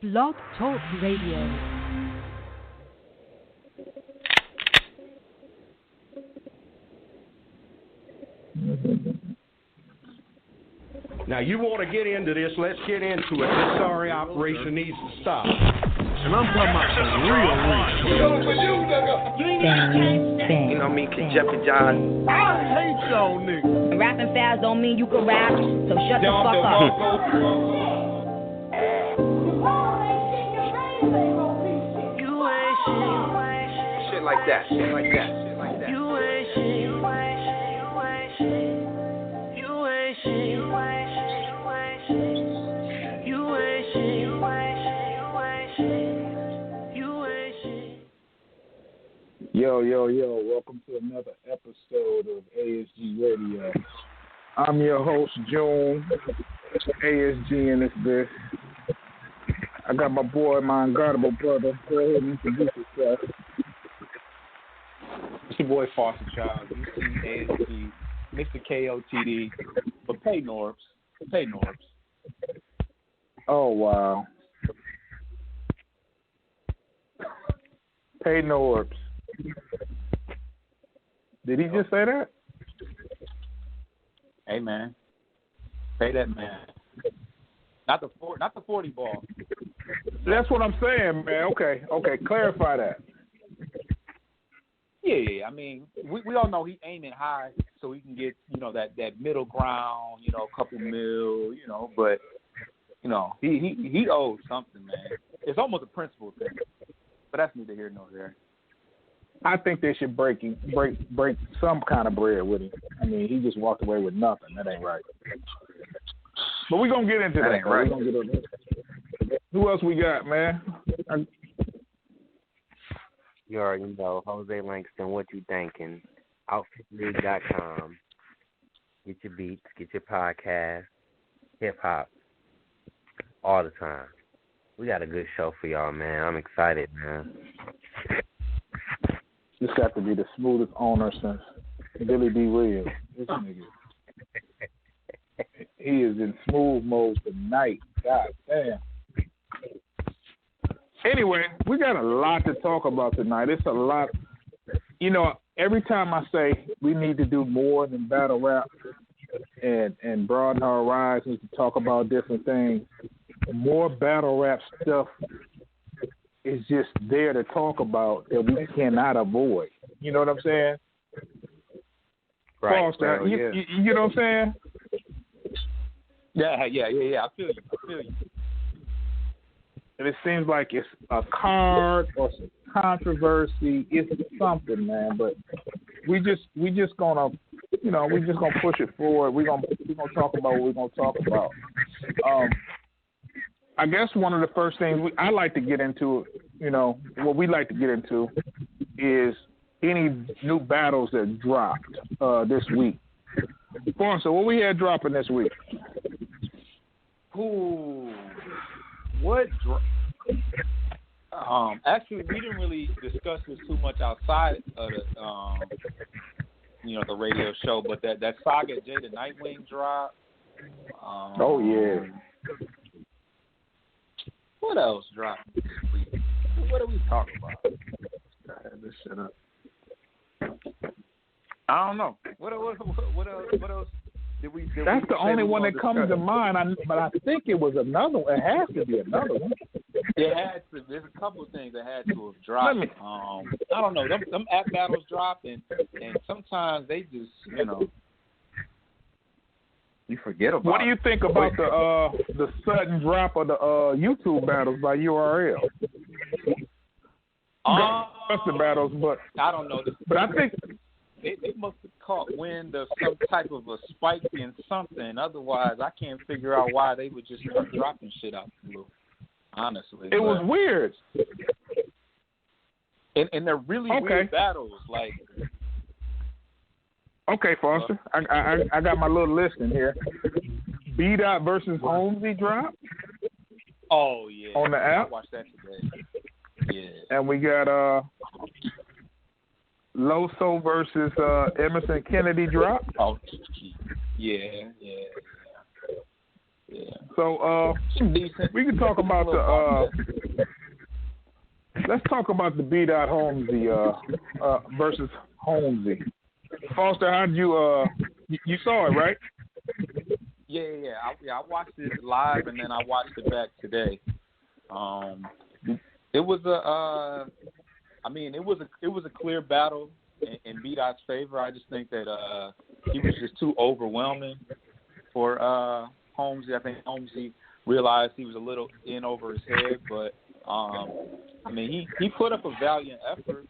Blog Talk Radio. Now, you want to get into this, let's get into it. This sorry operation needs to stop. And I'm talking about some real. You know me, can jeopardize. I hate y'all niggas. Rapping fast don't mean you can rap, so shut the fuck up. Shit like that. Yo, welcome to another episode of ASG Radio. I'm your host, June, ASG in this bitch. I got my boy, my unguardable brother. Go ahead and introduce yourself. It's your boy, Foster Child, UC, ASG, Mr. KOTD, but pay Norbes. Oh, wow. Pay Norbes. Did he just say that? Hey man, pay that man. Not the 40 ball. That's what I'm saying, man. Okay. Clarify that. Yeah. I mean, we all know he aiming high so he can get that middle ground, a couple mil, but he owes something, man. It's almost a principle thing, but that's neither here nor there. I think they should break some kind of bread with him. I mean, he just walked away with nothing. That ain't right. But we're going to get into that. Ain't right. Who else we got, man? You already know. Jose Langston, what you thinking? OutfitLeague.com. Get your beats, get your podcast, hip-hop, all the time. We got a good show for y'all, man. I'm excited, man. This got to be the smoothest owner since Billy D. Williams. This nigga. He is in smooth mode tonight. God damn. Anyway, we got a lot to talk about tonight. It's a lot. Every time I say we need to do more than battle rap and broaden our horizons to talk about different things, more battle rap stuff is just there to talk about that we cannot avoid. You know what I'm saying? Right. Foster, you know what I'm saying? Yeah. I feel you. And it seems like it's a card or some controversy. It's something, man. But we just gonna push it forward. We're gonna talk about what we're gonna talk about. I guess one of the first things I like to get into, what we like to get into is any new battles that dropped this week. So what we had dropping this week? Ooh, what? Actually, we didn't really discuss this too much outside of the radio show, but that Saga J the Nightwing drop. Oh yeah. What else dropped this week? What are we talking about? I had this shit up. I don't know. What else did we? That's the only one that comes to mind. But I think it was another one. It has to be another one. It had to. There's a couple of things that had to have dropped. I don't know. Them app battles dropped, and sometimes they just you forget about. What do you think about the sudden drop of the YouTube battles by URL? The battles, but I don't know. But I think they must have caught wind of some type of a spike in something. Otherwise, I can't figure out why they would just start dropping shit out the blue. Honestly, it was weird. And they're really weird battles, like. Okay, Foster. I got my little list in here. B-Dot versus Holmesy drop. Oh yeah. On the app. I watched that today. Yeah. And we got Loso versus Emerson Kennedy drop. Oh, yeah. So we can talk about let's talk about the B. Holmesy versus Holmesy. Foster, how did you you saw it, right? Yeah. I watched it live and then I watched it back today. It was a clear battle in B-Dot's favor. I just think that he was just too overwhelming for Holmesy. I think Holmesy realized he was a little in over his head, but he put up a valiant effort.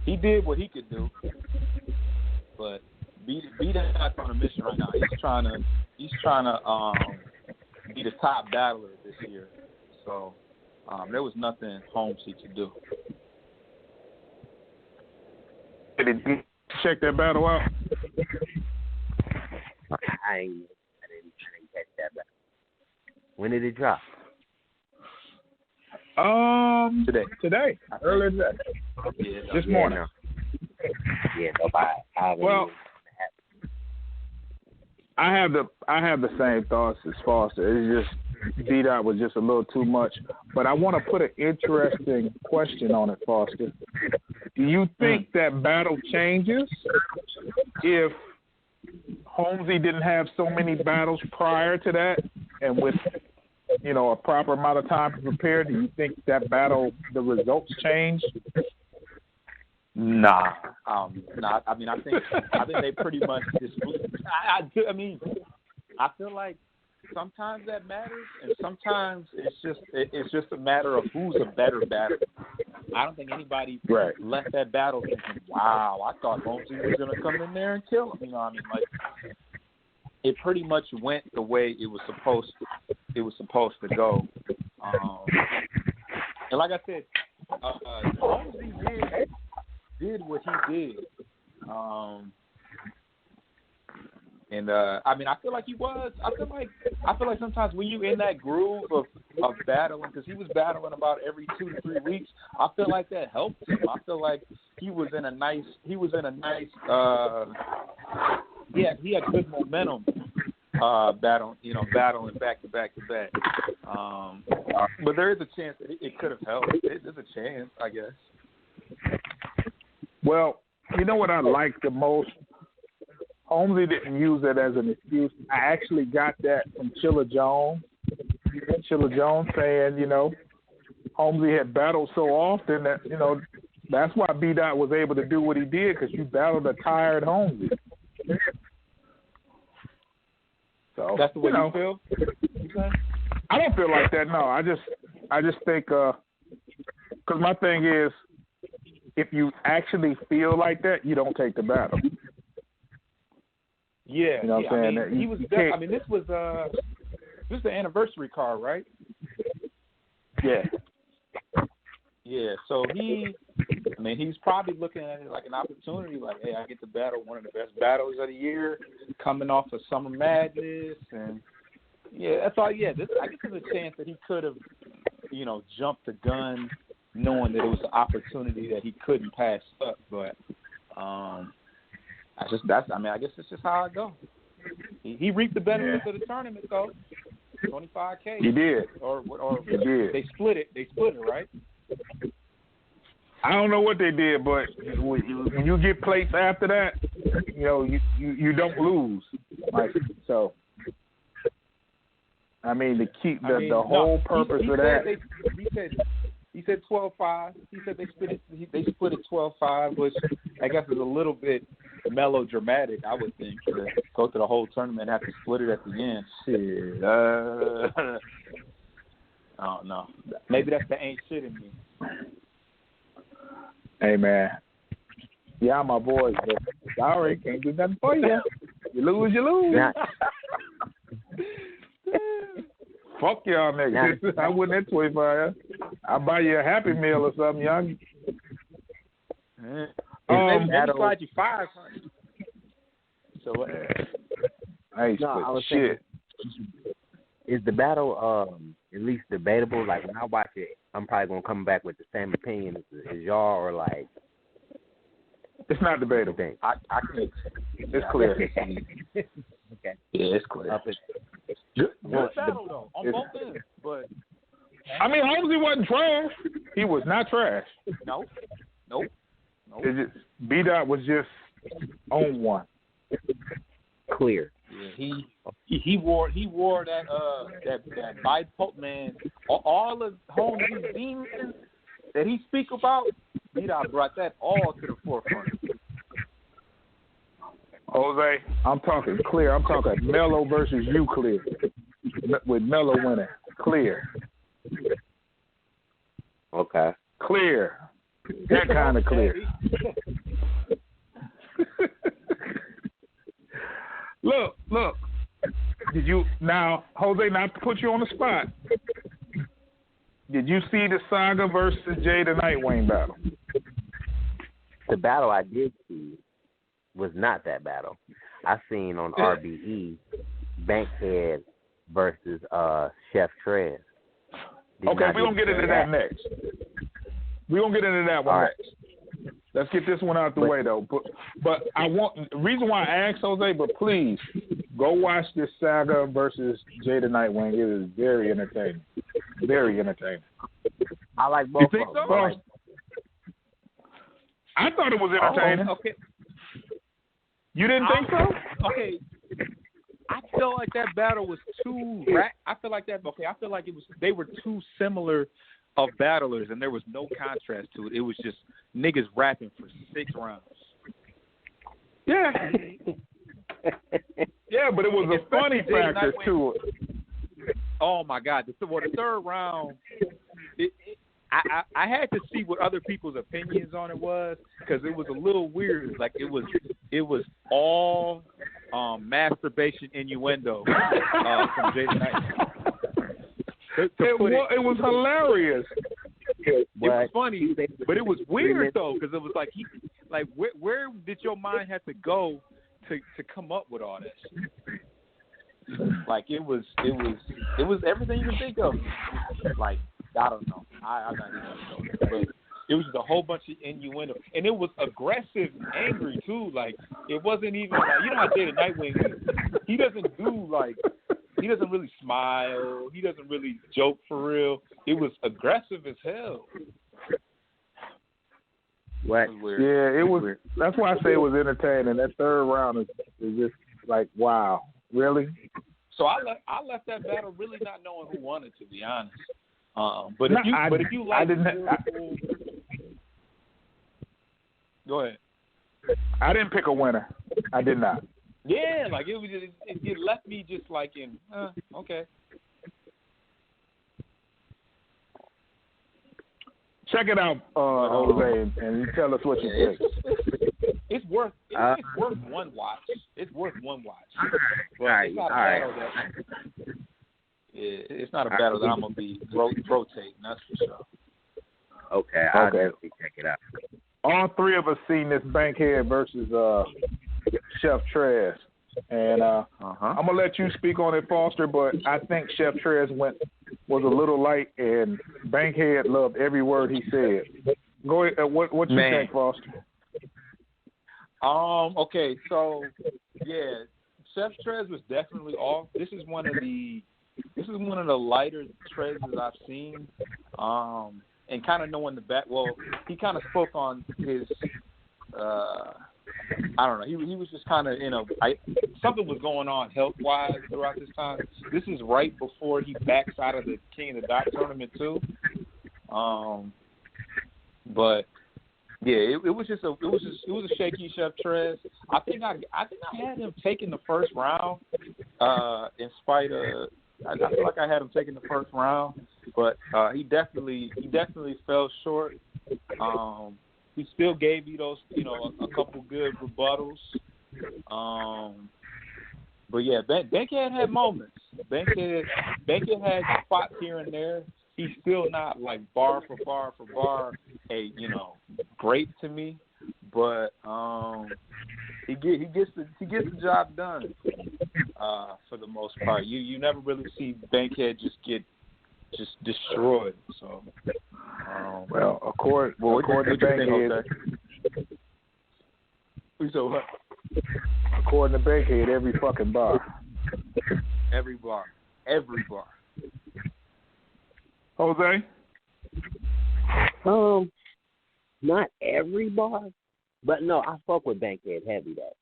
He did what he could do, but B-Dot's on a mission right now. He's trying to be the top battler this year. So there was nothing Holmesy could do. Did you check that battle out? I didn't catch that battle. When did it drop? Today. Earlier today. This morning. I have the same thoughts as Foster. It's just B-Dot was just a little too much. But I want to put an interesting question on it, Foster. Do you think that battle changes if Holmesy didn't have so many battles prior to that, and with a proper amount of time to prepare? Do you think that battle, the results changed? Nah. I think they pretty much just. I feel like sometimes that matters, and sometimes it's just a matter of who's a better battler. I don't think anybody left that battle thinking, "Wow, I thought Holmesy was going to come in there and kill him." It pretty much went the way it was supposed to go. And like I said, Holmesy did what he did. I feel like he was. I feel like sometimes when you in that groove of battling, because he was battling about every 2 to 3 weeks, I feel like that helped him. I feel like he had good momentum battling back to back. But there is a chance that it could have helped. There's a chance, I guess. Well, you know what I like the most? Holmesy didn't use it as an excuse. I actually got that from Chilla Jones. Chilla Jones saying, Holmesy had battled so often that, that's why B-Dot was able to do what he did, because you battled a tired Holmesy. So that's the way you feel? I don't feel like that, no. I just think, because my thing is, if you actually feel like that, you don't take the battle. Yeah, you know what I'm saying? He was. This was the anniversary card, right? Yeah. Yeah. So he's probably looking at it like an opportunity. Like, hey, I get to battle one of the best battles of the year, coming off of Summer Madness, and that's all. Yeah, I guess there's a chance that he could have, jumped the gun, knowing that it was an opportunity that he couldn't pass up. But I guess it's just how I go. He reaped the benefits of the tournament, though. $25K. He did. Or he did. They split it. Right? I don't know what they did, but when you get plates after that, you don't lose. So. To keep the whole purpose of that. He said 12-5. He said they split it 12-5, which I guess is a little bit melodramatic, I would think, to go through the whole tournament and have to split it at the end. Shit. I don't know. Maybe that's the ain't shit in me. Hey, man. Yeah, my boys, but sorry, can't do nothing for you. You lose, you lose. Fuck y'all niggas. I wouldn't at 25. I'll buy you a Happy Meal or something, young. Maybe slide you 500. So hey, I was shit. Thinking, is the battle at least debatable? Like, when I watch it, I'm probably gonna come back with the same opinion as y'all, or like. It's not debatable. I can't. It's clear. Okay. Yeah, it's clear. Up at Good battle though on both ends, but I mean, Holmesy wasn't trash. He was not trash. nope. It just, B-Dot was just on one. clear. Yeah, he wore that bipolar man. All of Holmes' demons that he speak about, B-Dot brought that all to the forefront. Jose, I'm talking clear. I'm talking Melo versus you clear. With Melo winning. Clear. Okay. Clear. That kind of clear. Look. Did you, now, Jose, not to put you on the spot, did you see the Saga versus Jay the Nightwing battle? The battle I did see was not that battle. I seen on RBE Bankhead versus Chef Trez. Okay, we're going to get into that next. We're going to get into that one All right. next. Let's get this one out the way, though. But I want, the reason why I asked Jose, but please, go watch this Saga versus Jay the Nightwing. It is very entertaining. Very entertaining. I like both You think of them. so? I thought it was entertaining. Okay. You didn't think so? Okay. I feel like that battle was too. I feel like it was. They were too similar of battlers, and there was no contrast to it. It was just niggas rapping for 6 rounds. Yeah. Yeah, but it was a funny factor to it. Oh my God! The third round, I had to see what other people's opinions on it was, because it was a little weird. Like it was all masturbation innuendo from Jay Knight. It was hilarious. It was funny, but it was weird though, because it was like where did your mind have to go to come up with all this? Like it was everything you can think of. Like I don't know, I'm not even sure, but it was just a whole bunch of innuendo, and it was aggressive, angry too. Like it wasn't even like, you know how Jay the Nightwing, he doesn't really smile. He doesn't really joke for real. It was aggressive as hell. What? Yeah, it was. That's why I say it was entertaining. That third round is just like, wow, really? So I left that battle really not knowing who won it, to be honest. But if you like, go ahead. I didn't pick a winner. I did not. Yeah, like it left me just like in okay. Check it out, Jose, and you tell us what you think. It's worth one watch. It's worth one watch. But it's not a battle that. It's not a battle that I'm gonna be rotating. That's for sure. Okay, I'll definitely check it out. All 3 of us seen this Bankhead versus Chef Trez, and I'm gonna let you speak on it, Foster. But I think Chef Trez was a little light, and Bankhead loved every word he said. Go ahead. What you think, Foster? Okay, so yeah, Chef Trez was definitely off. This is one of the lighter Trez's I've seen. And kind of knowing the back, well, he kind of spoke on his, I don't know, he was just kind of, something was going on health-wise throughout this time. This is right before he backs out of the King of the Dot tournament too. But yeah, it was a shaky Chef Trez. I think I had him taking the first round, in spite of. I feel like I had him taking the first round, but he definitely fell short. He still gave you those, a couple good rebuttals. But yeah, Bankhead had moments. Bankhead had spots here and there. He's still not like bar for bar great to me, but he gets the job done. For the most part, you never really see Bankhead just get destroyed. So, according to Bankhead, According to Bankhead, every fucking bar. Every bar. Jose? Not every bar, but no, I fuck with Bankhead heavy though.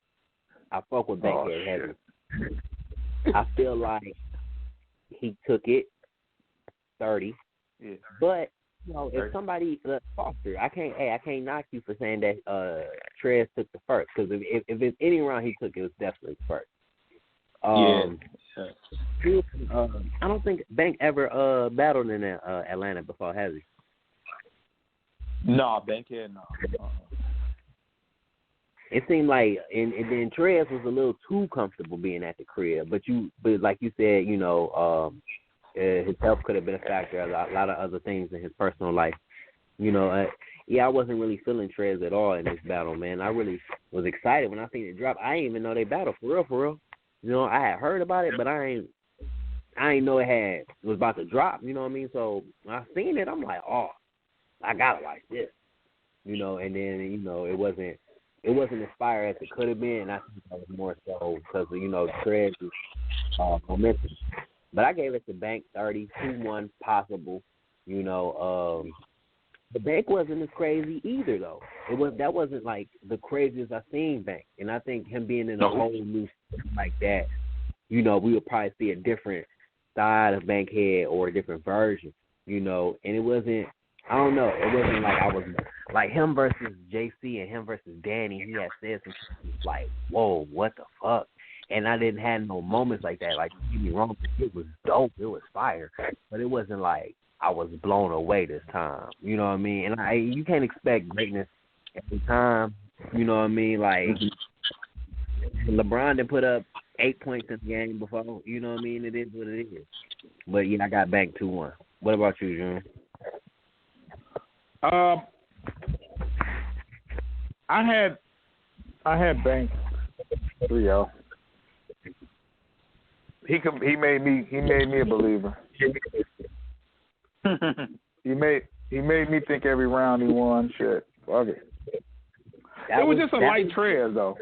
I fuck with Bankhead heavy. I feel like he took it 30, but you know, if somebody Foster, I can't knock you for saying that Trez took the first, because if it's any round he took, it was definitely the first. I don't think Bank ever battled in Atlanta before, has he? No, Bankhead, no. It seemed like, and then Trez was a little too comfortable being at the crib. But like you said, you know, his health could have been a factor. A lot of other things in his personal life. You know, I wasn't really feeling Trez at all in this battle, man. I really was excited when I seen it drop. I didn't even know they battled for real. You know, I had heard about it, but I ain't know it was about to drop. You know what I mean? So when I seen it, I'm like, oh, I gotta watch this. You know, and then you know it wasn't as fire as it could have been. And I think that was more so because of, you know, Trez's momentum. But I gave it to Bank 30, 2-1 possible. You know, the Bank wasn't as crazy either though. That wasn't like the craziest I seen Bank. And I think him being in a whole new system like that, you know, we would probably see a different side of Bankhead or a different version. You know, and it wasn't. I don't know. It wasn't like I was like him versus JC and him versus Danny. He had said some shit like, "Whoa, what the fuck?" And I didn't have no moments like that. Like, don't get me wrong, it was dope. It was fire, but it wasn't like I was blown away this time. You know what I mean? And you can't expect greatness every time. You know what I mean? Like LeBron didn't put up 8 points in the game before. You know what I mean? It is what it is. But yeah, I got Bank 2-1. What about you, June? I had Bank 3-0. He made me a believer. he made me think every round he won. Shit, fuck it. It was just a light Trez though.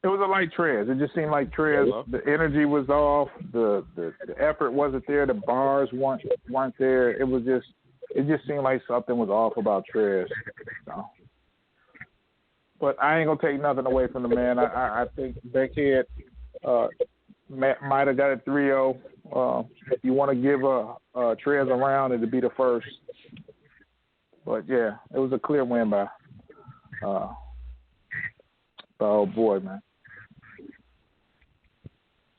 It was a light Trez. It just seemed like Trez. The energy was off. The effort wasn't there. The bars weren't there. It just seemed like something was off about Trez. So. But I ain't gonna take nothing away from the man. I think Bankhead might have got it 3-0. If you want to give Trez a round, it'd be the first. But yeah, it was a clear win by old boy, man.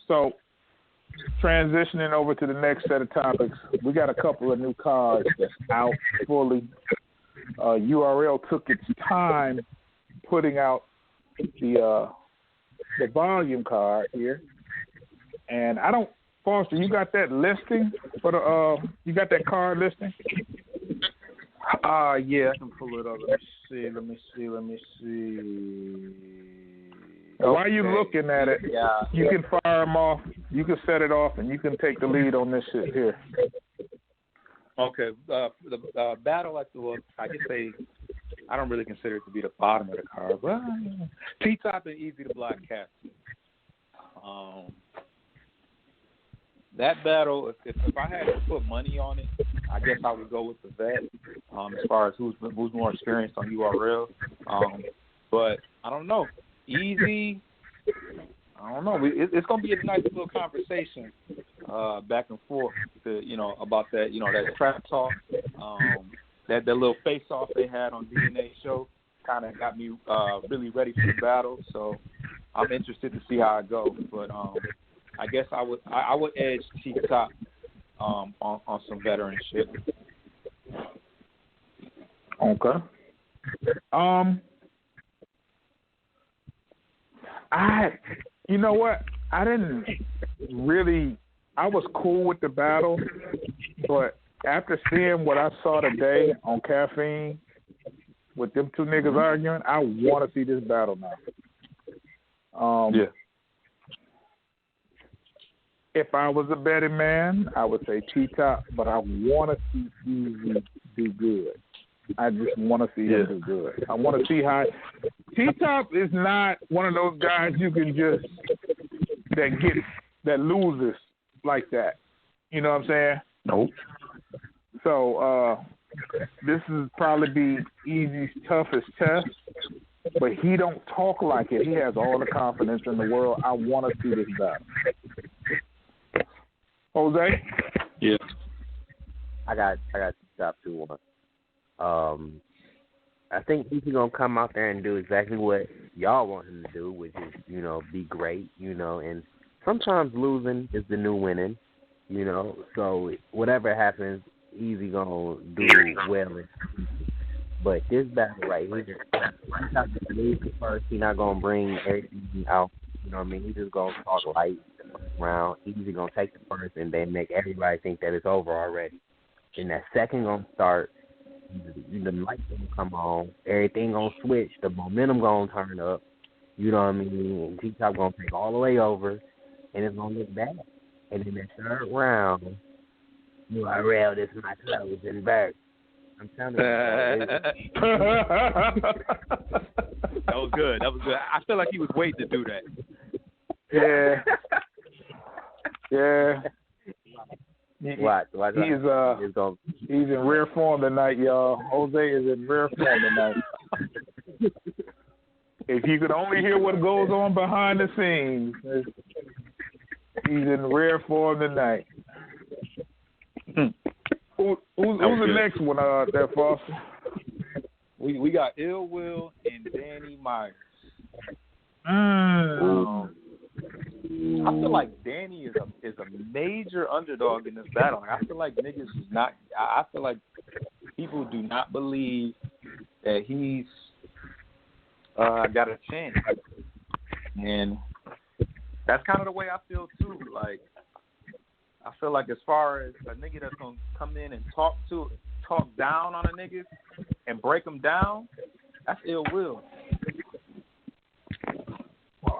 So, transitioning over to the next set of topics, we got a couple of new cards that's out fully. URL took its time putting out the volume card here, and Foster, you got that listing for the you got that card listing? Yeah, I can pull it up. Let me see. While you looking at it, you can fire them off. You can set it off, and you can take the lead on this shit here. Okay. The battle at I guess I don't really consider it to be the bottom of the card, but T-Top and Easy to Block Captain. That battle, if I had to put money on it, I guess I would go with the vet. As far as who's more experienced on URL, but I don't know. Easy, I don't know. It's gonna be a nice little conversation back and forth, about that, that trap talk, that little face off they had on DNA show, kind of got me really ready for the battle. So I'm interested to see how it goes. But I guess I would edge T-Top on some veteran shit. Okay. You know what? I was cool with the battle, but after seeing what I saw today on Caffeine with them two niggas arguing, I want to see this battle now. Yeah. If I was a betting man, I would say T-Top, but I want to see Easy do good. I just want to see him do good. I want to see how T-Top is not one of those guys you can just that loses like that. You know what I'm saying? Nope. So this is probably be Easy's toughest test, but he don't talk like it. He has all the confidence in the world. I want to see this battle. Jose? Yeah. I got T-Top 2-1. I think he's gonna come out there and do exactly what y'all want him to do, which is, be great, and sometimes losing is the new winning, so whatever happens, Easy gonna do well. But this battle right here, he's not gonna lose the first. He's not gonna bring everything out. You know what I mean? He's just gonna talk light the first round. Easy gonna take the first and then make everybody think that it's over already. And that second gonna start. The lights gonna come on. Everything gonna switch. The momentum gonna turn up. You know what I mean? And T-Top gonna take all the way over, and it's gonna look bad. And in that third round, I rail this my clothes and back. I'm telling you. That was good. I feel like he was waiting to do that. Yeah. Watch. He's in rare form tonight, y'all. Jose is in rare form tonight. If you could only hear what goes on behind the scenes, he's in rare form tonight. Who's the next one there, Foster? We got Ill Will and Danny Myers. I feel like Danny is a major underdog in this battle. I feel like niggas is not. I feel like people do not believe that he's got a chance, and that's kind of the way I feel too. Like, I feel like as far as a nigga that's gonna come in and talk down on a nigga and break them down, that's Ill Will.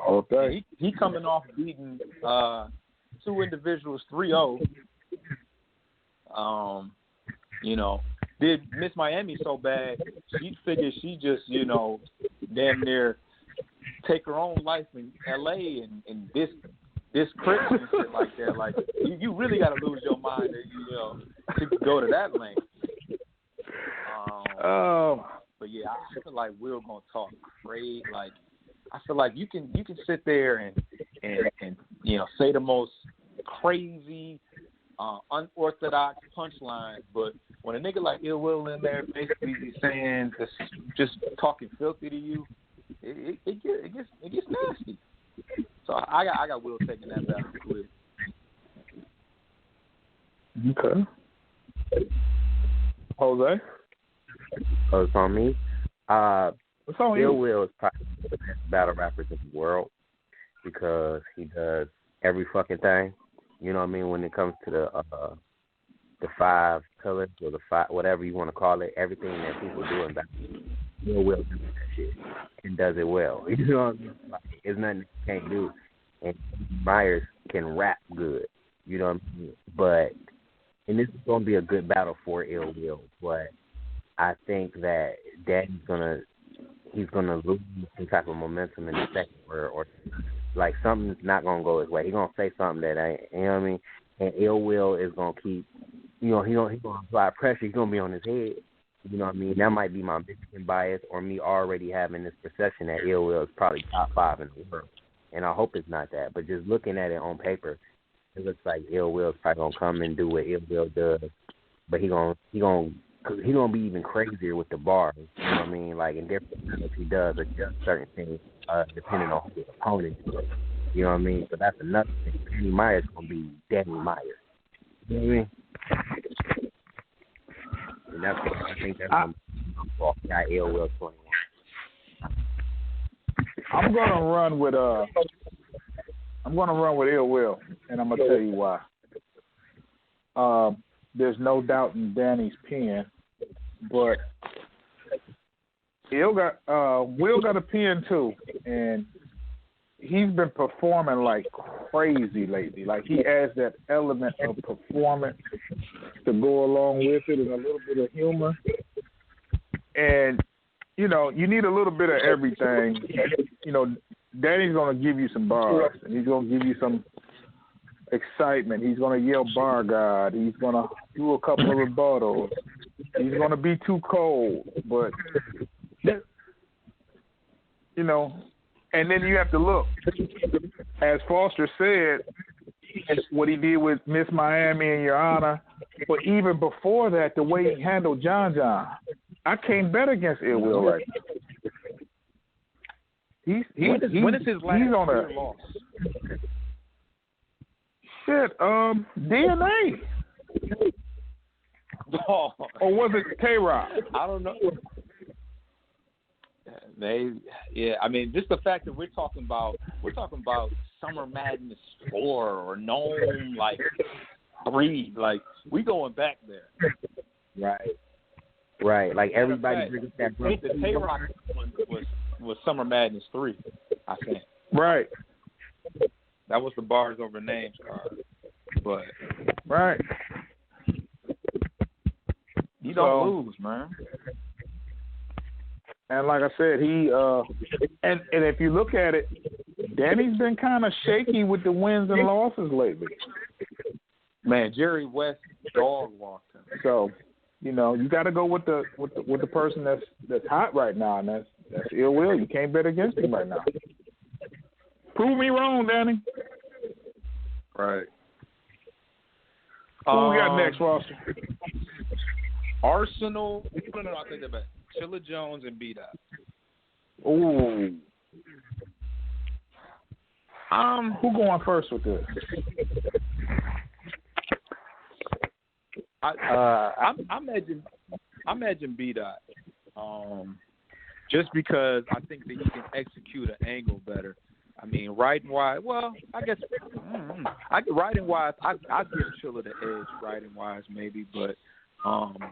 Okay. He coming off beating two individuals 3-0. Did Miss Miami so bad, she figured she just, damn near take her own life in L.A. and this Crips and shit like that. Like, you really got to lose your mind to go to that length. But yeah, I feel like we're gonna talk crazy. Like, I feel like you can sit there and say the most crazy, unorthodox punchlines, but when a nigga like Ill Will in there basically saying just talking filthy to you, it gets nasty. So I got Will taking that battle quick. Okay. Jose? Oh, it's on me. What's on Ill you? Will is probably the best battle rappers in the world because he does every fucking thing. You know what I mean? When it comes to the 5 pillars or the 5, whatever you want to call it, everything that people do in battle, Ill Will does that shit and does it well. You know what I mean? Like, it's nothing he can't do. And Myers can rap good. You know what I mean? And this is going to be a good battle for Ill Will, but I think that Daddy's he's gonna lose some type of momentum in the second, or like something's not gonna go his way. He's gonna say something that ain't, you know what I mean? And Ill Will is gonna keep, he's gonna apply pressure. He's gonna be on his head. You know what I mean? That might be my Michigan bias, or me already having this perception that Ill Will is probably top 5 in the world. And I hope it's not that. But just looking at it on paper, it looks like Ill Will's probably gonna come and do what Ill Will does. But he's gonna be even crazier with the bars. You know what I mean? Like, in different things he does adjust certain things depending on who the opponent is. You know what I mean? So that's another thing. Danny Myers gonna be Danny Myers. You know what I mean? And that's what I think that's gonna be got Ill Will 21. I'm gonna run with Ill Will, and I'm gonna tell you why. There's no doubt in Danny's pen, but Will got a pen too, and he's been performing like crazy lately. Like, he adds that element of performance to go along with it, and a little bit of humor. And, you know, you need a little bit of everything. You know, Danny's going to give you some bars, and he's going to give you some excitement. He's going to yell bar God. He's going to do a couple of rebuttals. He's going to be too cold. But, you know, and then you have to look. As Foster said, what he did with Miss Miami and Your Honor, but even before that, the way he handled John John, I can't bet against Ill Will right now. When is his last clear loss? Shit, DNA. Oh. Or was it K-Rock? I don't know. I mean, just the fact that we're talking about Summer Madness 4 or Gnome like 3, like we going back there. Right. Like everybody drinking that. The K-Rock one was Summer Madness 3, I think. Right. That was the bars over names card. But right. You don't lose, man. And like I said, he and if you look at it, Danny's been kind of shaky with the wins and losses lately. Man, Jerry West dog walked him. So, you know, you got to go with the person that's hot right now, and that's Ill Will. You can't bet against him right now. Prove me wrong, Danny. Right. Who we got next, Foster? Arsenal. No, I take that back. Chilla Jones and B-Dot. Ooh. Who going first with this? I imagine B-Dot. Just because I think that he can execute an angle better. I mean, writing wise, well, I guess writing wise, I give Chilla the edge writing wise maybe, but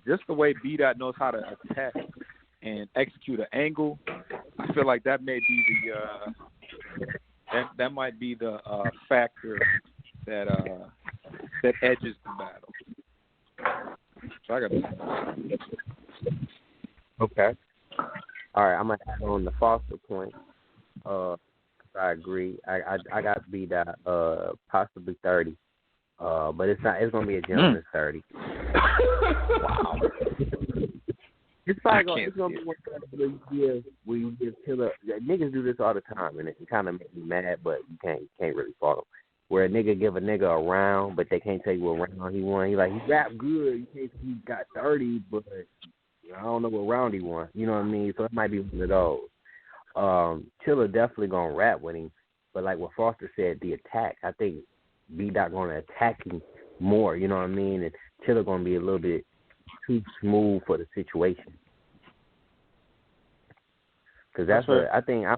just the way B-Dot knows how to attack and execute an angle, I feel like that may be that might be the factor that edges the battle. So I got to. Okay. All right, I'm gonna add on the Foster point. I agree. I got to be that possibly 30, but it's not. It's gonna be a gentleman's 30. Wow. It's probably gonna be one where you give Chilla. Niggas do this all the time, and it kind of makes me mad, but you can't really fault them. Where a nigga give a nigga a round, but they can't tell you what round he won. He rap good. You can't say he got 30, but I don't know what round he won. You know what I mean? So it might be one of those. Chilla definitely gonna rap with him, but like what Foster said, the attack. I think B-Dot gonna attack him more. You know what I mean? And Chilla gonna be a little bit too smooth for the situation. Because that's what I think. I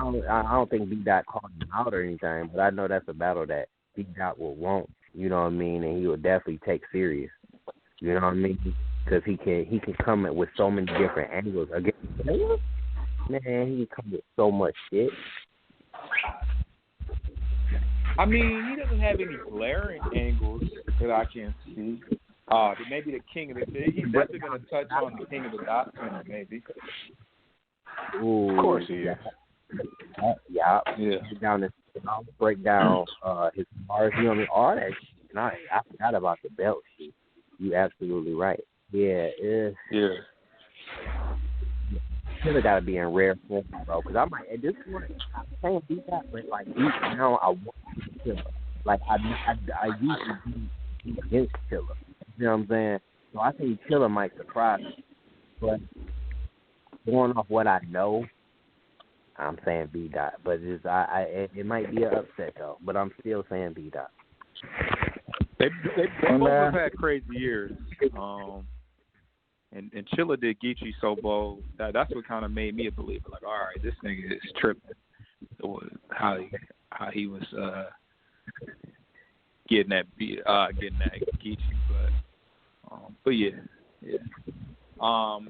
don't think B-Dot called him out or anything, but I know that's a battle that B-Dot will want. You know what I mean? And he will definitely take serious. You know what I mean? Because he can come in with so many different angles against Chilla. Man, he can come with so much shit. I mean, he doesn't have any glaring angles that I can see. Maybe the king of the he's definitely going to touch on the king of the dot center, maybe. Ooh, of course he is. Yeah. Break down his bars. You know what I mean? All that shit. And I forgot about the belt shit. You absolutely right. Yeah. Chilla got to be in rare form, bro. Because I might at this point I can't beat that, but like deep now I want Chilla. Like I used to be against Chilla. You know what I'm saying? So I think Chilla might surprise me. But going off what I know, I'm saying B-Dot. But it might be an upset though. But I'm still saying B-Dot. They both have had crazy years. And Chilla did Geechee so bold. That's what kind of made me a believer. Like, all right, this nigga is tripping. How he was getting that Geechee, but yeah.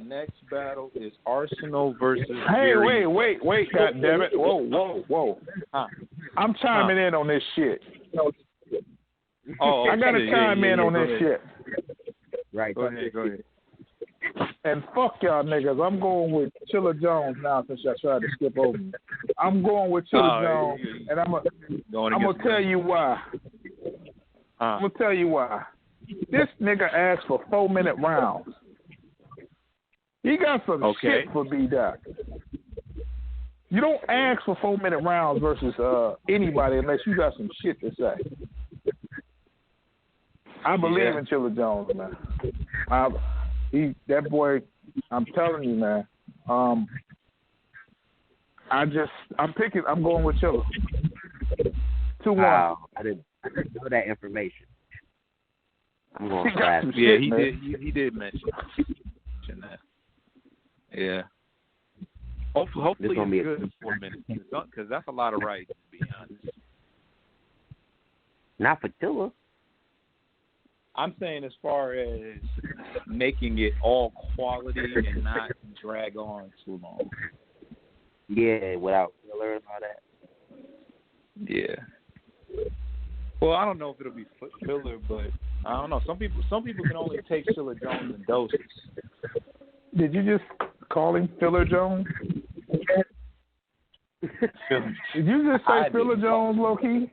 Next battle is Arsenal versus. Hey, wait! God damn it! Whoa! I'm chiming in on this shit. Oh, I gotta chime in on this shit. Right. Go ahead. And fuck y'all niggas. I'm going with Chilla Jones now since y'all tried to skip over me. I'm going with Chilla Jones, and I'm gonna tell you why. I'm gonna tell you why. This nigga asked for 4-minute rounds. He got some shit for B-Dot. You don't ask for 4-minute rounds versus anybody unless you got some shit to say. I believe in Chilla Jones, man. That boy, I'm telling you, man. I'm going with Chilla. 2-1. Wow, I didn't know that information. I'm going to class. Yeah, he did mention that. Yeah. Hopefully it's good in 4 minutes, because that's a lot of writing, to be honest. Not for Chilla. I'm saying as far as making it all quality and not drag on too long. Yeah, without filler and all that. Yeah. Well, I don't know if it'll be filler, but I don't know. Some people can only take Chilla Jones in doses. Did you just call him Filler Jones? Did you just say Filler Jones, low-key?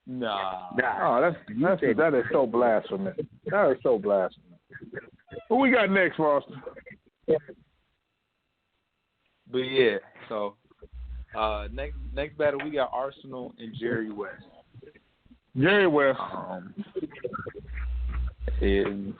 Nah. Oh, that is so blasphemous. That is so blasphemous. Who we got next, Foster? But yeah, so next battle we got Arsenal and Jerry West. Jerry West. And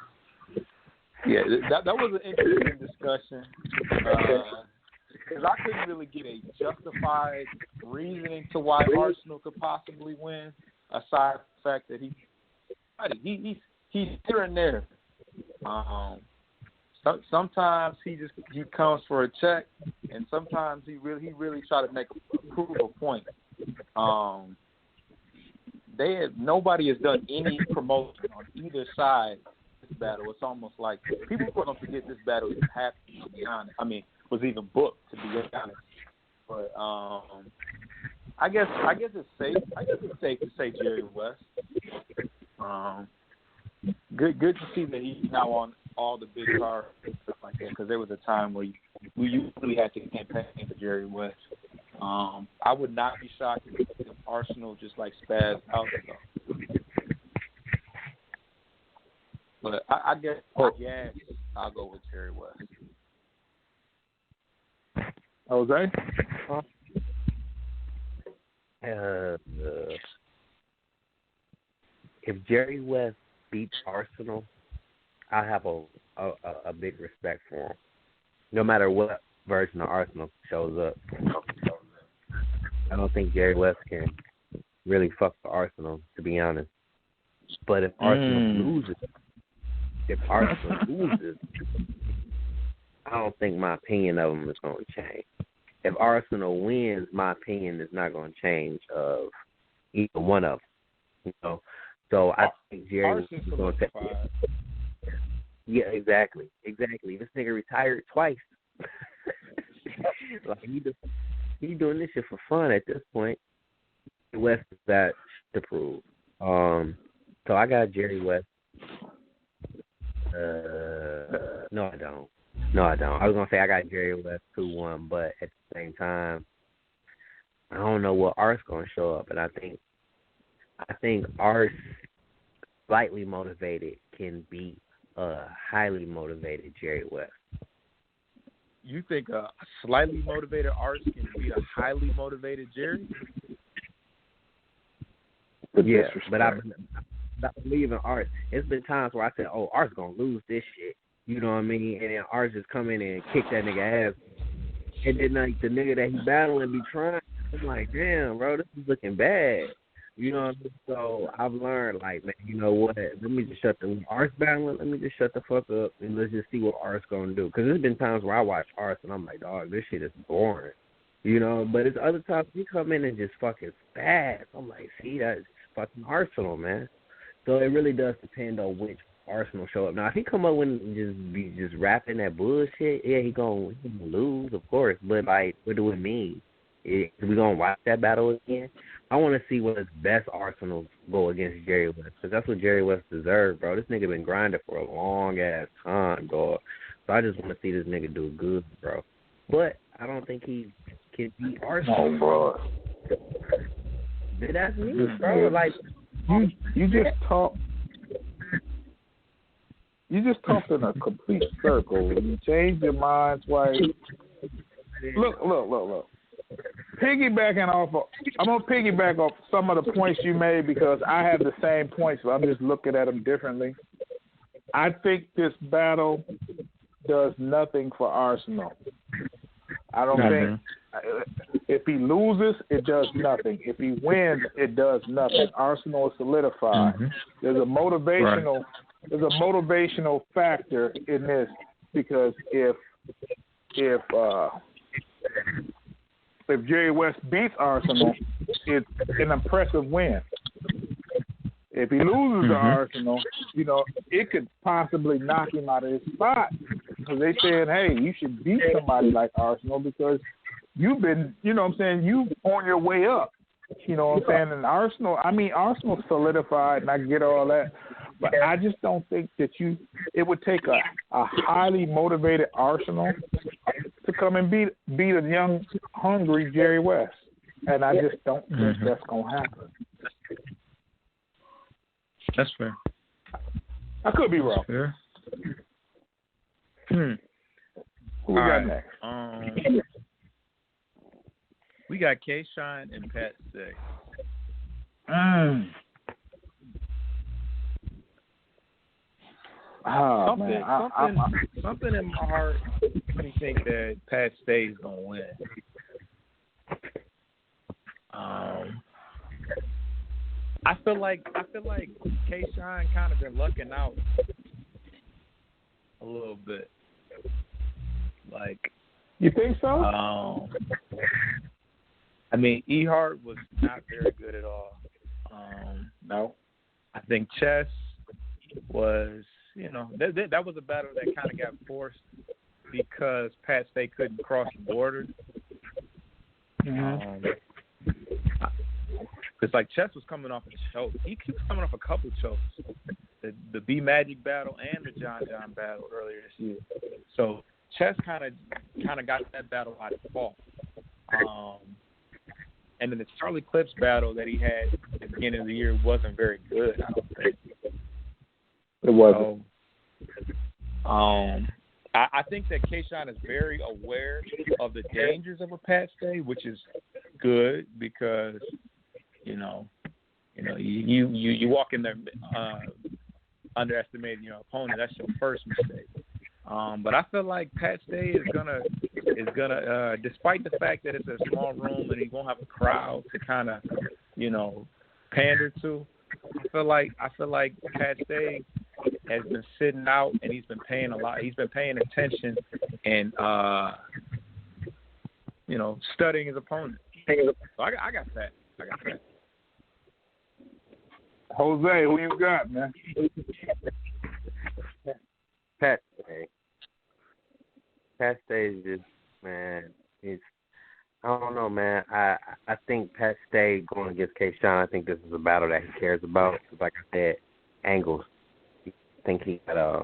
yeah, that was an interesting discussion. Because I couldn't really get a justified reasoning to why Arsenal could possibly win, aside from the fact that he's here and there. Sometimes he comes for a check, and sometimes he really try to prove a point. Nobody has done any promotion on either side of this battle. It's almost like people are going to forget this battle even happened, to be honest. I mean, was even booked, to be honest. But I guess it's safe. I guess it's safe to say Jerry West. Good to see that he's now on all the big cards and stuff like that. Because there was a time where we usually had to campaign for Jerry West. I would not be shocked if Arsenal just like spazzed out. But I guess I'll go with Jerry West. Jose? If Jerry West beats Arsenal, I have a big respect for him. No matter what version of Arsenal shows up. I don't think Jerry West can really fuck with Arsenal, to be honest. But if Arsenal loses, I don't think my opinion of them is going to change. If Arsenal wins, my opinion is not going to change of either one of them. You know? So I think Jerry is going to take. Yeah, exactly. This nigga retired twice. Like he doing this shit for fun at this point. West is that to prove. So I got Jerry West. No, I don't. I was gonna say I got Jerry West 2-1, but at the same time, I don't know what Art's gonna show up, and I think Art slightly motivated can beat a highly motivated Jerry West. You think a slightly motivated Art can beat a highly motivated Jerry? Yeah, but I believe in Art. It's been times where I said, "Oh, Art's gonna lose this shit." You know what I mean? And then Art just come in and kick that nigga ass. And then like the nigga that he battling be trying. I'm like, damn, bro, this is looking bad. You know what I mean? So I've learned, like, man, you know what? Let me just when Art's battling, let me just shut the fuck up and let's just see what Art's gonna do. Because there's been times where I watch Art and I'm like, dog, this shit is boring. You know, but it's other times he come in and just fucking spaz. I'm like, see, that's fucking Arsenal, man. So it really does depend on which Arsenal show up. Now, if he come up and just rapping that bullshit, yeah, he gonna lose, of course. But like, what do it mean? Is we gonna watch that battle again? I want to see what his best Arsenal go against Jerry West, because that's what Jerry West deserves, bro. This nigga been grinding for a long ass time, dog. So I just want to see this nigga do good, bro. But I don't think he can beat Arsenal. No, bro. That's me, bro. Like you just talk. You just talked in a complete circle. You changed your mind twice. Look. Piggybacking off I'm going to piggyback off some of the points you made because I have the same points, but I'm just looking at them differently. I think this battle does nothing for Arsenal. I don't think if he loses, it does nothing. If he wins, it does nothing. Arsenal is solidified. There's a motivational factor in this because if Jerry West beats Arsenal, it's an impressive win. If he loses to Arsenal, it could possibly knock him out of his spot. Because they saying, hey, you should beat somebody like Arsenal because you've been, you on your way up. You know what I'm saying? And Arsenal solidified, and I get all that. But I just don't think that it would take a highly motivated Arsenal to come and beat a young, hungry Jerry West. And I just don't think that's going to happen. That's fair. I could be wrong. Fair. Who we got next? We got K-Shine and Pat Stay. Oh, something in my heart makes me think that Pat Stay is gonna win. I feel like K-Shine kind of been lucking out a little bit. Like, you think so? Ehart was not very good at all. No. I think Chess was, that was a battle that kind of got forced because Pat Stay couldn't cross the border. It's like Chess was coming off a choke. He was coming off a couple chokes. The B Magic battle and the John battle earlier this year. So Chess kind of got that battle by default. And then the Charlie Clips battle that he had at the beginning of the year wasn't very good, I don't think. It wasn't. I think that K-Shine is very aware of the dangers of a Pat Stay, which is good because, you walk in there underestimating your opponent. That's your first mistake. But I feel like Pat Stay is gonna, despite the fact that it's a small room and he won't have a crowd to kind of, pander to. I feel like Pat Stay has been sitting out and he's been paying a lot. He's been paying attention and studying his opponent. So I got Pat. Jose, who you got, man? Pat Stay. Pat Stay is just, man, I don't know, man. I think Pat Stay going against K-Shine, I think this is a battle that he cares about. Like I said, angles. I think he got a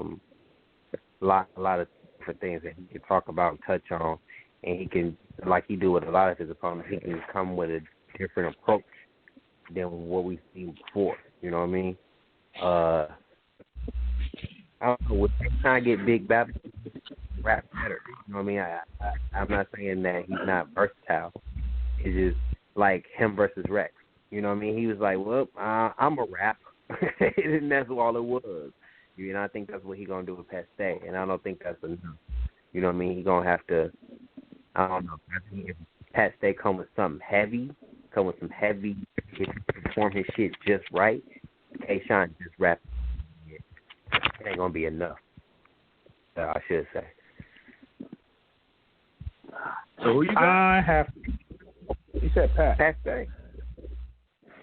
lot of different things that he can talk about and touch on. And he can, like he do with a lot of his opponents, he can come with a different approach than what we've seen before. You know what I mean? I don't know, with trying to get big battles, rap better. You know what I mean? I'm not saying that he's not versatile. It's just like him versus Rex. You know what I mean? He was like, well, I'm a rap. And that's all it was. I think that's what he's going to do with Pat Stay. And I don't think that's enough. You know what I mean? He's going to have to, I don't know. I think if Pat Stay come with some heavy, perform his shit just right, K-Shine just rap. It ain't going to be enough. I should say. So who you got? I have. You said Pat. Pat Stay.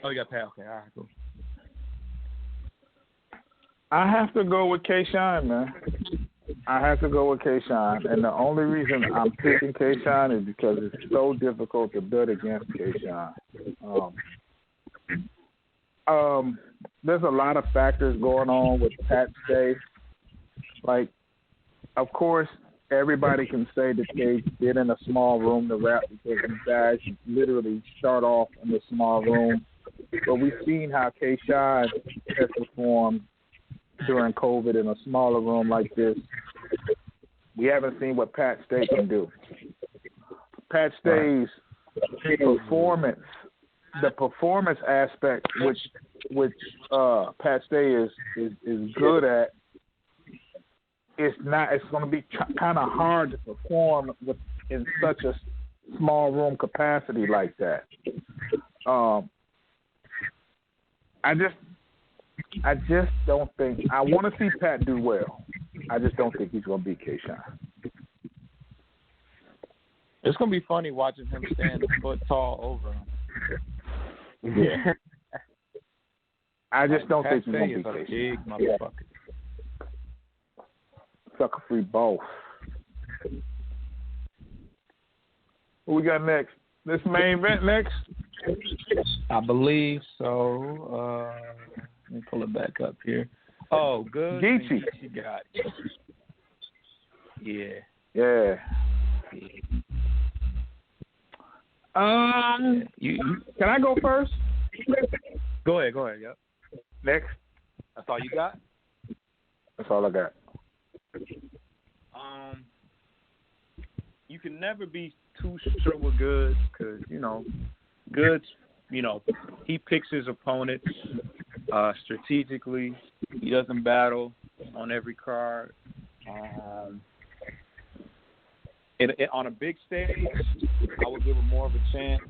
Oh, you got Pat. Okay, all right, cool. I have to go with K-Shine, man. I have to go with K-Shine. And the only reason I'm picking K-Shine is because it's so difficult to bet against K-Shine. There's a lot of factors going on with Pat Stay. Like, of course, everybody can say that they've been in a small room to rap because you guys literally start off in a small room. But we've seen how K-Shine has performed during COVID in a smaller room like this. We haven't seen what Pat Stay can do. Pat Stay's performance, the performance aspect, which Pat Stay is good at, it's going to be kind of hard to perform in such a small room capacity like that. I just don't think. I want to see Pat do well. I just don't think he's going to beat K-Shine. It's going to be funny watching him stand a foot tall over him. Yeah. I just don't think he's going to beat Pat Stay K-Shine. is a big motherfucker. Sucker free both. What we got next? This main event next? I believe so. Let me pull it back up here. Oh, good. Geechee. Geechee got. Yeah. Yeah. Can I go first? Go ahead. Yep. Next. That's all you got? That's all I got. You can never be too sure with Goods because, Goods, he picks his opponents strategically. He doesn't battle on every card. On a big stage, I would give him more of a chance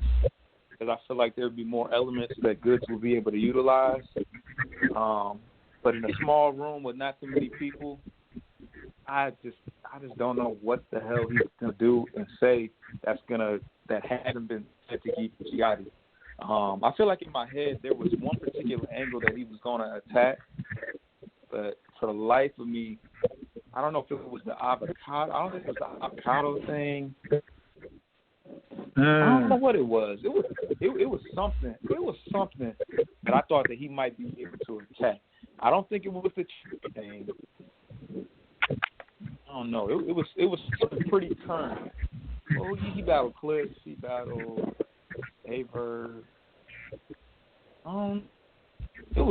because I feel like there would be more elements that Goods will be able to utilize. But in a small room with not too many people, I just don't know what the hell he's gonna do and say that hasn't been said to Geechee Gotti. I feel like in my head there was one particular angle that he was gonna attack, but for the life of me, I don't know if it was the avocado. I don't think it was the avocado thing. I don't know what it was. It was something. It was something that I thought that he might be able to attack. I don't think it was the chicken thing. I don't know. It was pretty turn. Well, he battled Clips. He battled Aver. It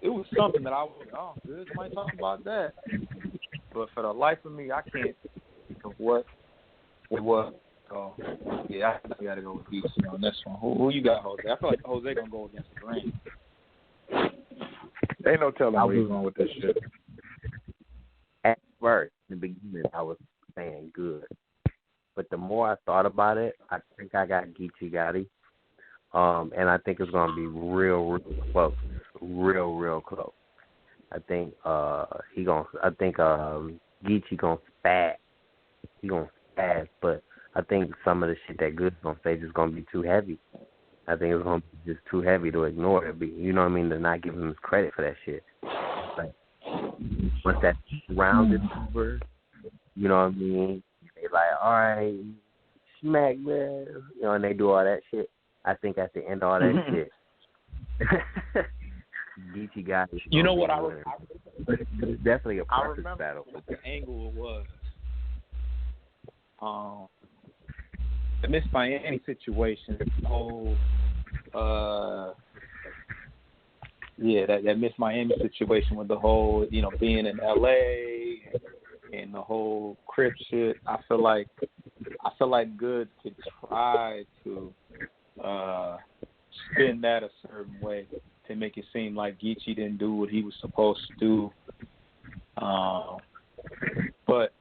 was something that I was good. Might talk about that. But for the life of me, I can't think of what it was. So yeah, I got to go with Geechee on this one. Who you got, Jose? I feel like Jose gonna go against the grain. Ain't no telling where he's going with this shit. At first, in the beginning, I was saying good. But the more I thought about it, I think I got Geechee Gotti. And I think it's going to be real close. Real close. I think Geechee going to spaz. He going to spaz, but I think some of the shit that Good's going to say is going to be too heavy. I think it's going to be just too heavy to ignore it. You know what I mean? To not give him his credit for that shit. But once that round is over, you know what I mean? They like, all right, smack, man. And they do all that shit. I think at the end of all that shit, Geechee Gotti. You know what but it's definitely a purpose battle. I remember what the angle was. The Miss Miami situation, the whole, that Miss Miami situation with the whole, being in LA and the whole Crip shit. I feel like Good could try to spin that a certain way to make it seem like Geechee didn't do what he was supposed to do. But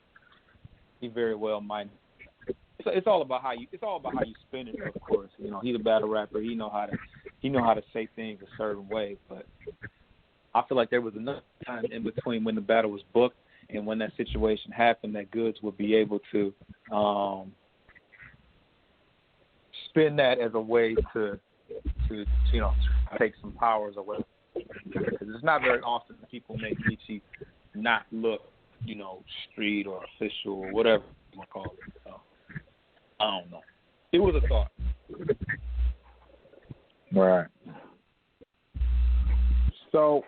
he very well might. It's all about how you spin it, of course. He's a battle rapper. He know how to say things a certain way. But I feel like there was enough time in between when the battle was booked and when that situation happened that Goods would be able to spin that as a way to take some powers away. Because it's not very often that people make Geechee not look, street or official or whatever you want to call it. So, I don't know. It was a thought. Right. So,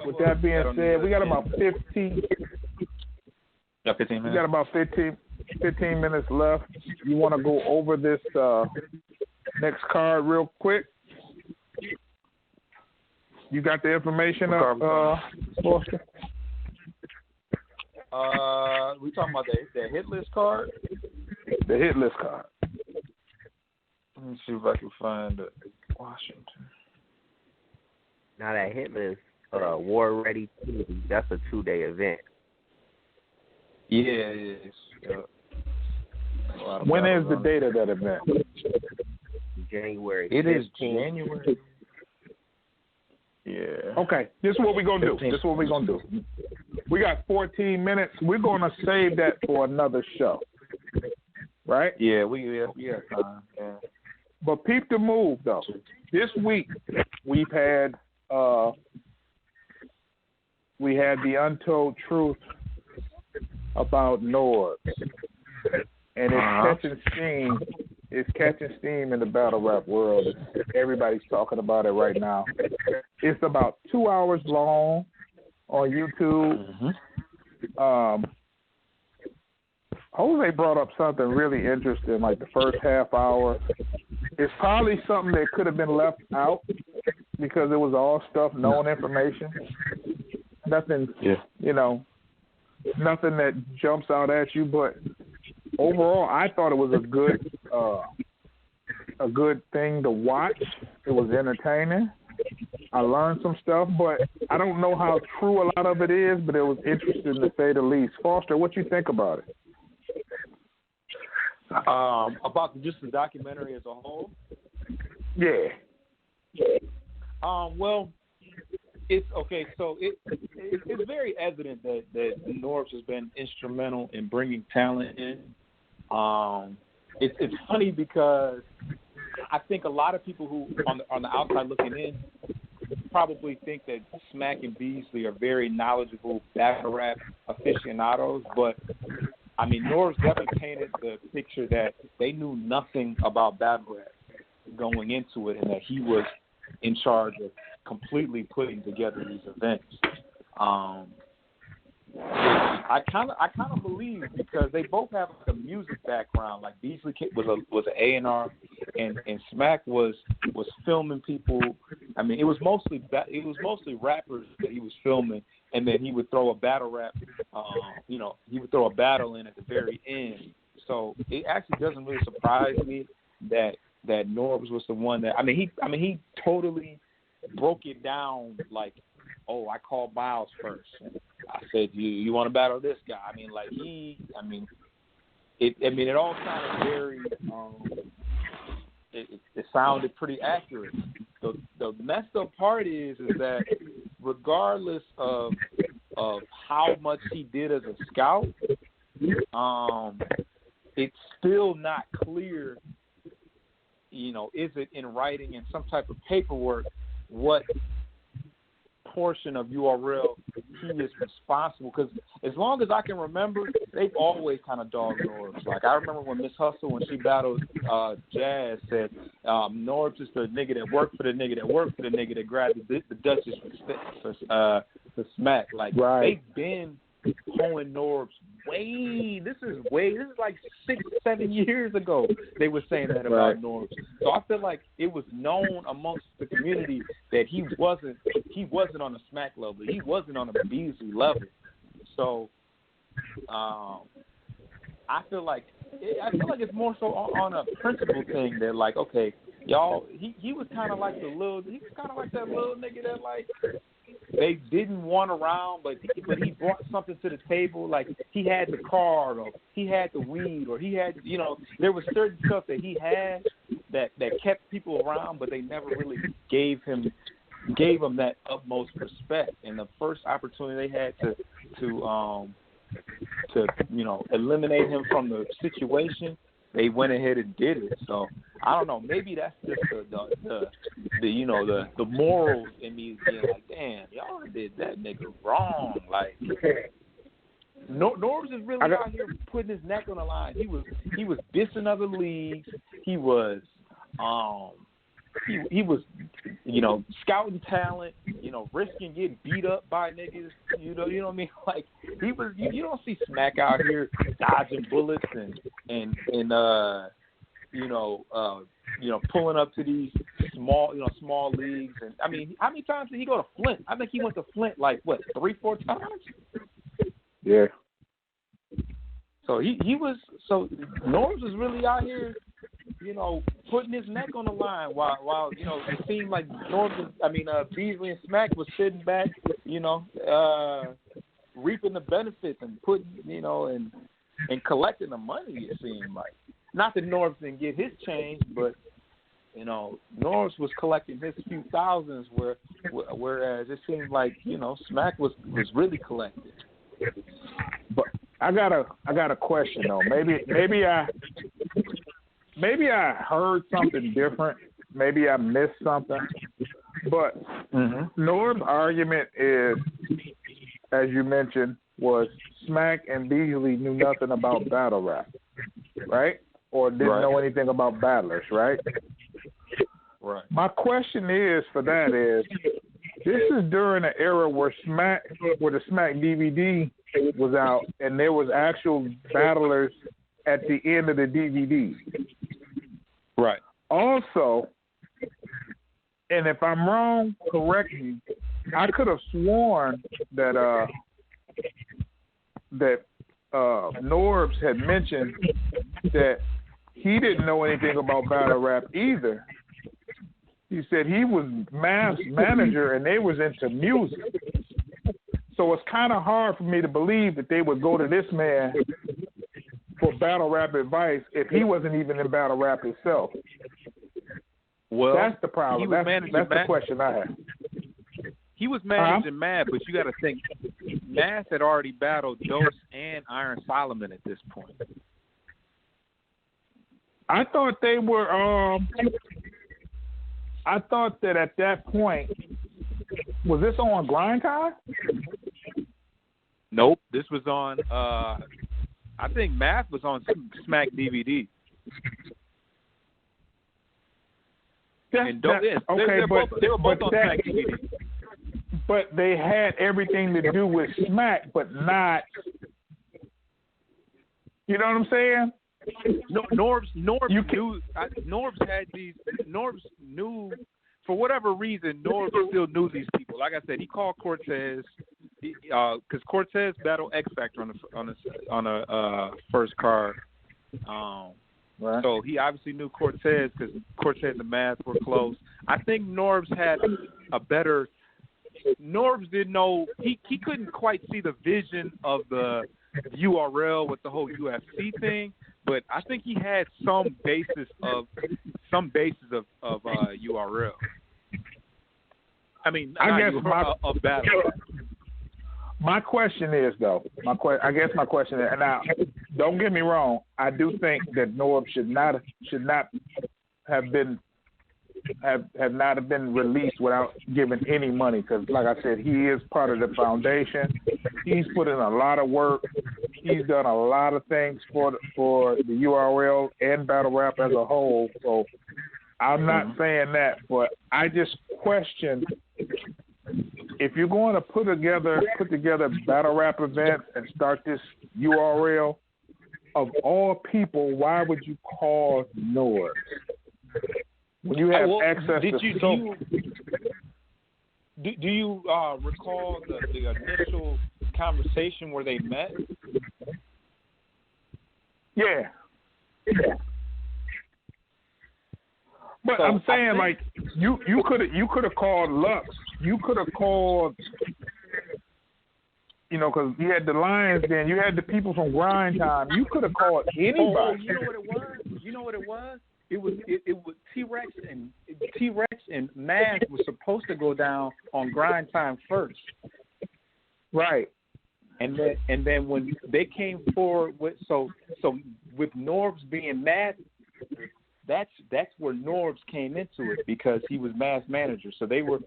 with that being said, we got about 15. 15 You minutes. got about 15 minutes left. You want to go over this next card real quick? You got the information up, Foster? We talking about the hit list card? The hit list card. Let me see if I can find Washington. Now that hit list, War Ready 2, that's a 2-day event. Yeah, it is. When is the date of that event? January 15th. It is January. Yeah. Okay, this is what we're going to do. We got 14 minutes. We're going to save that for another show. Right? Yeah, we have time. Yeah. But peep the move, though. This week, we've had the Untold Truth about Norbes. And it's catching steam in the battle rap world. Everybody's talking about it right now. It's about 2 hours long on YouTube. Jose brought up something really interesting, like the first half hour. It's probably something that could have been left out because it was all stuff, known information. Nothing, nothing that jumps out at you. But overall, I thought it was a good thing to watch. It was entertaining. I learned some stuff, but I don't know how true a lot of it is, but it was interesting to say the least. Foster, what you think about it? About just the documentary as a whole? Yeah. Well, it's okay. So it's very evident that Norbes has been instrumental in bringing talent in. It's funny because I think a lot of people who on the outside looking in probably think that Smack and Beasley are very knowledgeable battle rap aficionados, but I mean, Norbes definitely painted the picture that they knew nothing about battle rap going into it, and that he was in charge of completely putting together these events. I kind of believe because they both have a music background. Like Beasley was an A&R, and Smack was filming people. I mean, it was mostly rappers that he was filming, and then he would throw a battle rap. He would throw a battle in at the very end. So it actually doesn't really surprise me that Norbes was the one that. I mean, he totally broke it down like, oh, I called Miles first. I said, you want to battle this guy? I mean, like it all sounded very. It sounded pretty accurate. The messed up part is that regardless of how much he did as a scout, it's still not clear. Is it in writing in some type of paperwork what portion of URL he is responsible? Because as long as I can remember, they've always kind of dogged Norbes. Like I remember when Miss Hustle, when she battled Jazz, said Norbes is the nigga that worked for the nigga that worked for the nigga that grabbed the Duchess for Smack. Like They've been pulling Norbes this is like 6-7 years ago they were saying that about Norbes. So I feel like it was known amongst the community that he wasn't on a Smack level. He wasn't on a Beasley level. So I feel like it's more so on a principle thing that like, okay, y'all, he was kind of like that little nigga that like they didn't want around, but he brought something to the table. Like he had the card, or he had the weed, or he had, there was certain stuff that he had that kept people around, but they never really gave him that utmost respect. And the first opportunity they had to eliminate him from the situation, they went ahead and did it. So I don't know. Maybe that's just the morals in me being like, damn, y'all did that nigga wrong. Like Norbes is really out here putting his neck on the line. He was dissing other leagues. He was he was, scouting talent, risking getting beat up by niggas, you know what I mean? Like he was, you don't see Smack out here dodging bullets and pulling up to these small leagues. And I mean, how many times did he go to Flint? I think he went to Flint 3-4 times. Yeah. So Norbes was really out here, putting his neck on the line while it seemed like Beasley and Smack was sitting back, reaping the benefits and putting, and collecting the money. It seemed like, not that Norbes didn't get his change, but Norbes was collecting his few thousands, whereas it seemed like Smack was really collecting. But I got a question though. Maybe I heard something different. Maybe I missed something. But Norb's argument is, as you mentioned, was Smack and Beasley knew nothing about battle rap, right? Or didn't know anything about battlers, right? Right. My question is for that is, this is during an era where the Smack DVD was out, and there was actual battlers at the end of the DVD. Right. Also, and if I'm wrong, correct me. I could have sworn that Norbes had mentioned that he didn't know anything about battle rap either. He said he was mass manager and they was into music. So it's kind of hard for me to believe that they would go to this man for battle rap advice if he wasn't even in battle rap himself. Well, that's the problem. That's the question I have. He was managing Mad, but you got to think, Mad had already battled Dose and Iron Solomon at this point. I thought they were. I thought that at that point, was this on Grind Time? Nope, this was on. I think Math was on Smack DVD. They were both on Smack DVD. But they had everything to do with Smack, but not. You know what I'm saying? No, Norbes knew. Norbes had these. Norbes knew, for whatever reason, Norbes still knew these people. Like I said, he called Cortez, because Cortez battled X Factor on a first card. Right. So he obviously knew Cortez because Cortez and Math were close. I think Norbes had a better. Norbes didn't know. He couldn't quite see the vision of the URL with the whole UFC thing. But I think he had some basis of URL. I mean, of battle. My question is though. I guess my question is, and now, don't get me wrong. I do think that Norbes should not have been released without giving any money. Because, like I said, he is part of the foundation. He's put in a lot of work. He's done a lot of things for the URL and battle rap as a whole. So I'm not saying that, but I just question if you're going to put together battle rap events and start this URL. Of all people, why would you call Norbes when you have access to so? Do you recall the initial conversation where they met? Yeah. But so I'm saying, like, you could have called Lux. You could have called, because you had the Lions then. You had the people from Grind Time. You could have called anybody. You know what it was? It was T-Rex and Mass was supposed to go down on Grind Time first. Right. And then when they came forward with with Norbes being Mass, that's where Norbes came into it because he was Mass manager. So they were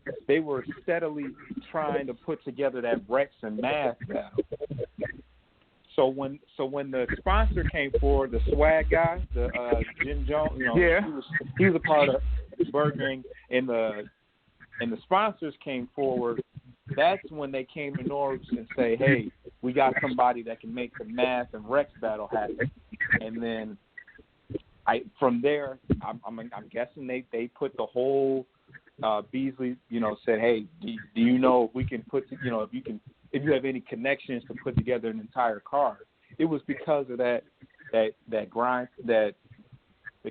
steadily trying to put together that Rex and Mass battle. So when the sponsor came forward, the swag guy, the Jim Jones, he was a part of. burgering, and the sponsors came forward, that's when they came to Norbes and say, hey, we got somebody that can make the Math and Rex battle happen. And then from there, I'm guessing they put the whole Beasley, said, hey, do you know if we can put, if you have any connections to put together an entire card. It was because of that grind, the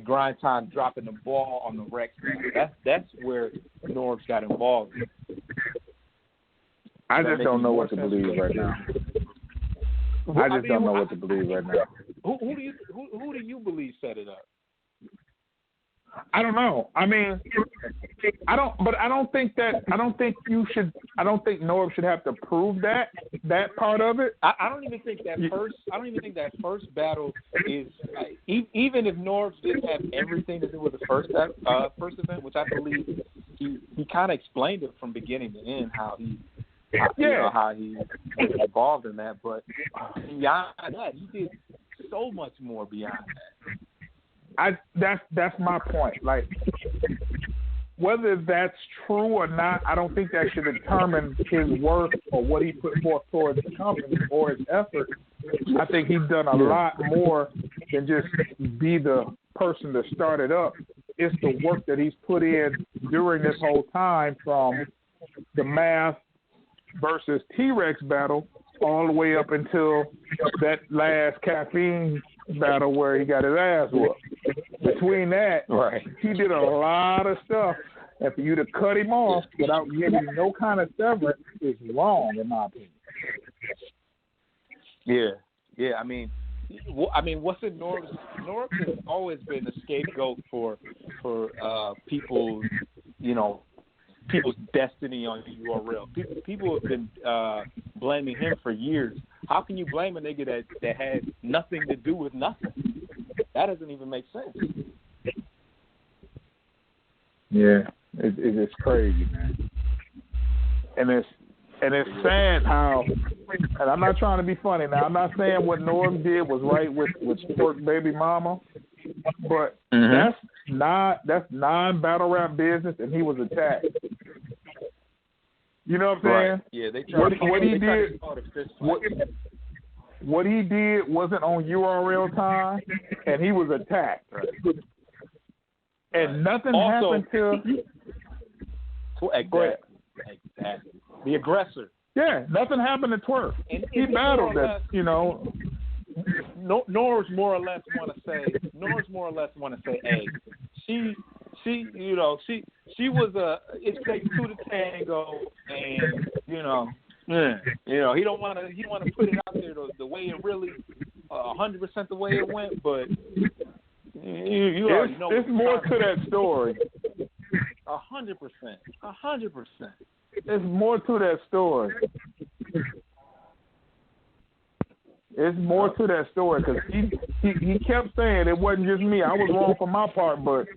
grind time dropping the ball on the Rex. That's where Norbes got involved. I just don't know what to believe right now. I just don't know what to believe right now. Who do you believe set it up? I don't know. I mean, I don't think Norbes should have to prove that part of it. I don't even think that first battle is even if Norbes didn't have everything to do with the first event, which I believe he kind of explained it from beginning to end how he was involved in that. But beyond that, he did so much more beyond that. That's my point. Like, whether that's true or not, I don't think that should determine his worth or what he put forth towards the company or his effort. I think he's done a lot more than just be the person to start it up. It's the work that he's put in during this whole time, from the Math versus T-Rex battle all the way up until that last Caffeine battle where he got his ass whooped. Between that, he did a lot of stuff, and for you to cut him off without giving no kind of severance is wrong, in my opinion. Yeah. I mean, what's in Norbes? Norbes has always been a scapegoat for people's destiny on URL. People have been blaming him for years. How can you blame a nigga that had nothing to do with nothing? That doesn't even make sense. Yeah, it's crazy, man. And it's sad how, and I'm not trying to be funny now, I'm not saying what Norbes did was right with Squirt Baby Mama, but that's non-battle rap business, and he was attacked. You know what I'm saying? Right. Yeah, what he did wasn't on URL time, and he was attacked. Right. And nothing happened to exactly. The aggressor. Yeah, nothing happened to Twerk. And he battled that, Norbes more or less want to say, hey, she was it takes two to tango, and he don't want to put it out there the way it really 100% the way it went, but you already know. There's more to that story. 100%. There's more to that story. It's more to that story, because he kept saying it wasn't just me. I was wrong for my part, but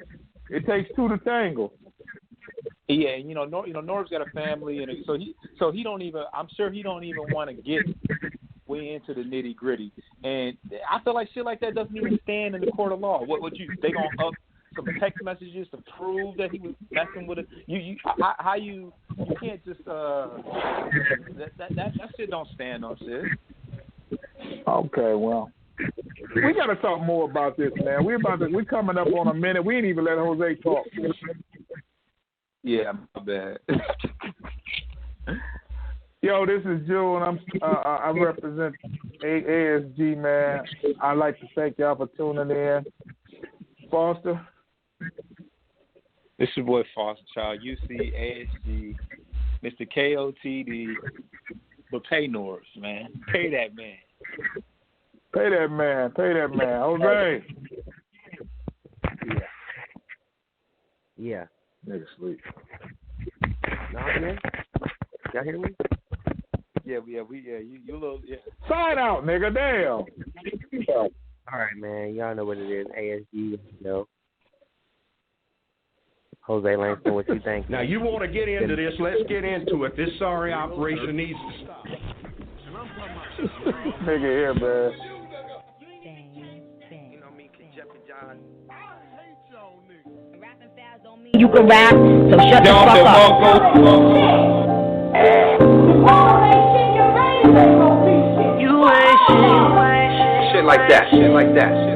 it takes two to tango. Yeah, Norbes got a family, and so he don't even. I'm sure he don't even want to get way into the nitty gritty. And I feel like shit like that doesn't even stand in the court of law. They gonna up some text messages to prove that he was messing with it? You can't just that shit don't stand on shit. Okay, well, we got to talk more about this, man. We're coming up on a minute. We ain't even let Jose talk. Yeah, my bad. Yo, this is Joe, and I represent ASG, man. I'd like to thank y'all for tuning in. Foster? This your boy Foster Child, UC, ASG, Mr. KOTD, but pay Norbes, man. Pay that man. Pay that man. Jose. Yeah. Nigga sleep. Y'all hear me? Yeah, you little, yeah. Sign out, nigga, damn. All right, man. Y'all know what it is. ASG, Jose Langston, what you think? Now, you want to get into this, let's get into it. This sorry operation needs to stop. Nigga here, man. Rapping fast, don't You can rap, so shut the fuck up. Shit like that.